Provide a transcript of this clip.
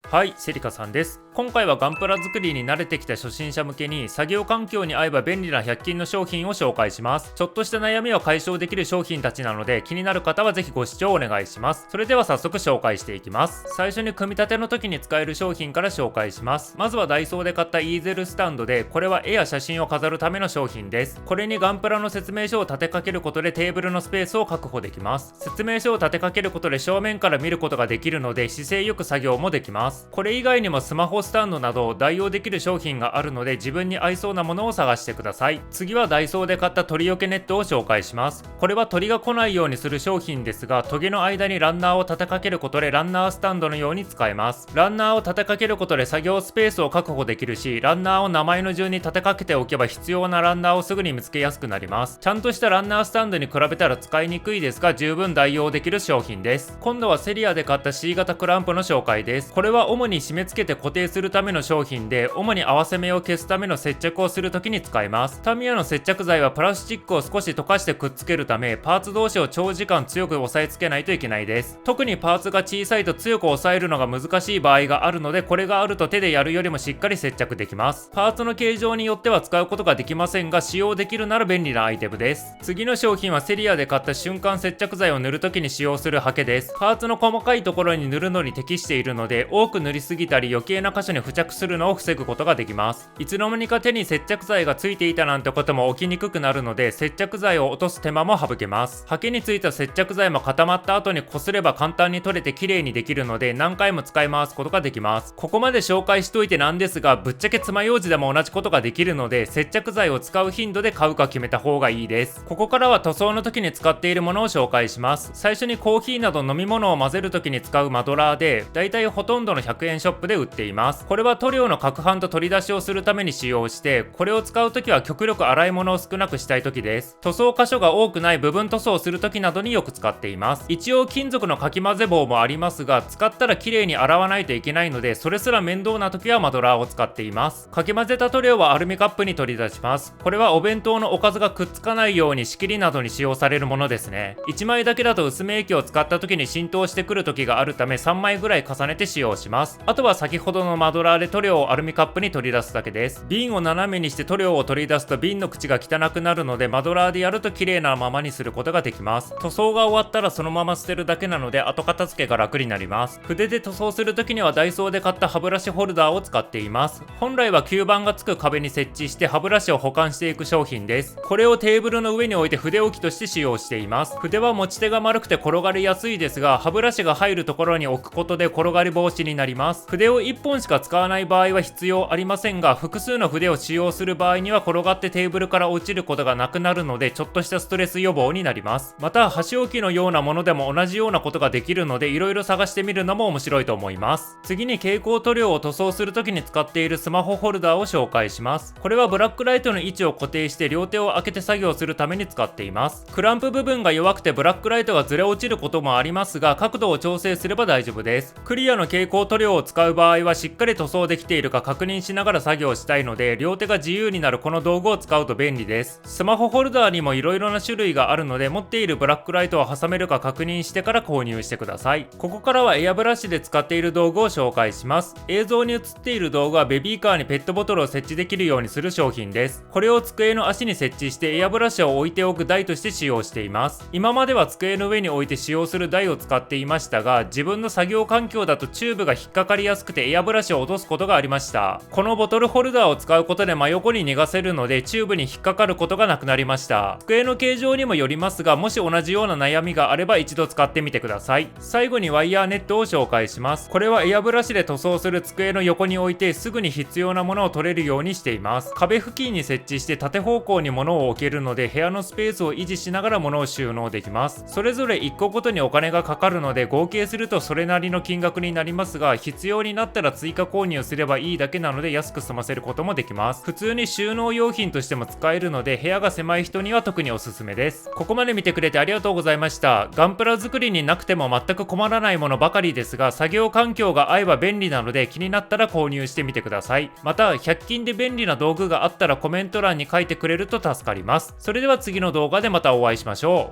はい、セリカさんです。今回はガンプラ作りに慣れてきた初心者向けに作業環境に合えば便利な100均の商品を紹介します。ちょっとした悩みを解消できる商品たちなので気になる方はぜひご視聴お願いします。それでは早速紹介していきます。最初に組み立ての時に使える商品から紹介します。まずはダイソーで買ったイーゼルスタンドで、これは絵や写真を飾るための商品です。これにガンプラの説明書を立てかけることでテーブルのスペースを確保できます。説明書を立てかけることで正面から見ることができるので姿勢よく作業もできます。これ以外にもスマホスタンドなど代用できる商品があるので自分に合いそうなものを探してください。次はダイソーで買った鳥よけネットを紹介します。これは鳥が来ないようにする商品ですが、トゲの間にランナーを立てかけることでランナースタンドのように使えます。ランナーを立てかけることで作業スペースを確保できるし、ランナーを名前の順に立てかけておけば必要なランナーをすぐに見つけやすくなります。ちゃんとしたランナースタンドに比べたら使いにくいですが十分代用できる商品です。今度はセリアで買った C 型クランプの紹介です。これは主に締め付けて固定するための商品で、主に合わせ目を消すための接着をするときに使います。タミヤの接着剤はプラスチックを少し溶かしてくっつけるため、パーツ同士を長時間強く押さえつけないといけないです。特にパーツが小さいと強く押さえるのが難しい場合があるので、これがあると手でやるよりもしっかり接着できます。パーツの形状によっては使うことができませんが、使用できるなら便利なアイテムです。次の商品はセリアで買った瞬間接着剤を塗るときに使用するハケです。パーツの細かいところに塗るのに適しているので、多く塗りすぎたり余計な箇所に付着するのを防ぐことができます。いつの間にか手に接着剤がついていたなんてことも起きにくくなるので、接着剤を落とす手間も省けます。ハケについた接着剤も固まった後にこすれば簡単に取れて綺麗にできるので、何回も使い回すことができます。ここまで紹介しといてなんですが、ぶっちゃけ爪楊枝でも同じことができるので、接着剤を使う頻度で買うか決めた方がいいです。ここからは塗装の時に使っているものを紹介します。最初にコーヒーなど飲み物を混ぜる時に使うマドラーで、だいたいほとんどの100円ショップで売っています。これは塗料の攪拌と取り出しをするために使用して、これを使う時は極力洗い物を少なくしたい時です。塗装箇所が多くない部分塗装をする時などによく使っています。一応金属のかき混ぜ棒もありますが、使ったら綺麗に洗わないといけないので、それすら面倒な時はマドラーを使っています。かき混ぜた塗料はアルミカップに取り出します。これはお弁当のおかずがくっつかないように仕切りなどに使用されるものですね。1枚だけだと薄め液を使った時に浸透してくる時があるため、3枚ぐらい重ねて使用します。あとは先ほどのマドラーで塗料をアルミカップに取り出すだけです。瓶を斜めにして塗料を取り出すと瓶の口が汚くなるので、マドラーでやると綺麗なままにすることができます。塗装が終わったらそのまま捨てるだけなので後片付けが楽になります。筆で塗装するときにはダイソーで買った歯ブラシホルダーを使っています。本来は吸盤がつく壁に設置して歯ブラシを保管していく商品です。これをテーブルの上に置いて筆置きとして使用しています。筆は持ち手が丸くて転がりやすいですが、歯ブラシが入るところに置くことで転がり防止になります。筆を1本しか使わない場合は必要ありませんが、複数の筆を使用する場合には転がってテーブルから落ちることがなくなるので、ちょっとしたストレス予防になります。また箸置きのようなものでも同じようなことができるので、いろいろ探してみるのも面白いと思います。次に蛍光塗料を塗装するときに使っているスマホホルダーを紹介します。これはブラックライトの位置を固定して両手を開けて作業するために使っています。クランプ部分が弱くてブラックライトがずれ落ちることもありますが、角度を調整すれば大丈夫です。クリアの蛍光塗料を使う場合はしっかり塗装できているか確認しながら作業したいので、両手が自由になるこの道具を使うと便利です。スマホホルダーにもいろいろな種類があるので、持っているブラックライトを挟めるか確認してから購入してください。ここからはエアブラシで使っている道具を紹介します。映像に映っている道具はベビーカーにペットボトルを設置できるようにする商品です。これを机の足に設置してエアブラシを置いておく台として使用しています。今までは机の上に置いて使用する台を使っていましたが、自分の作業環境だとチューブが引っかかりやすくてエアブラシを落とすことがありました。このボトルホルダーを使うことで真横に逃がせるのでチューブに引っかかることがなくなりました。机の形状にもよりますが、もし同じような悩みがあれば一度使ってみてください。最後にワイヤーネットを紹介します。これはエアブラシで塗装する机の横に置いてすぐに必要なものを取れるようにしています。壁付近に設置して縦方向に物を置けるので、部屋のスペースを維持しながら物を収納できます。それぞれ1個ごとにお金がかかるので合計するとそれなりの金額になりますが、必要になったら追加購入すればいいだけなので安く済ませることもできます。普通に収納用品としても使えるので、部屋が狭い人には特におすすめです。ここまで見てくれてありがとうございました。ガンプラ作りになくても全く困らないものばかりですが、作業環境が合えば便利なので気になったら購入してみてください。また100均で便利な道具があったらコメント欄に書いてくれると助かります。それでは次の動画でまたお会いしましょう。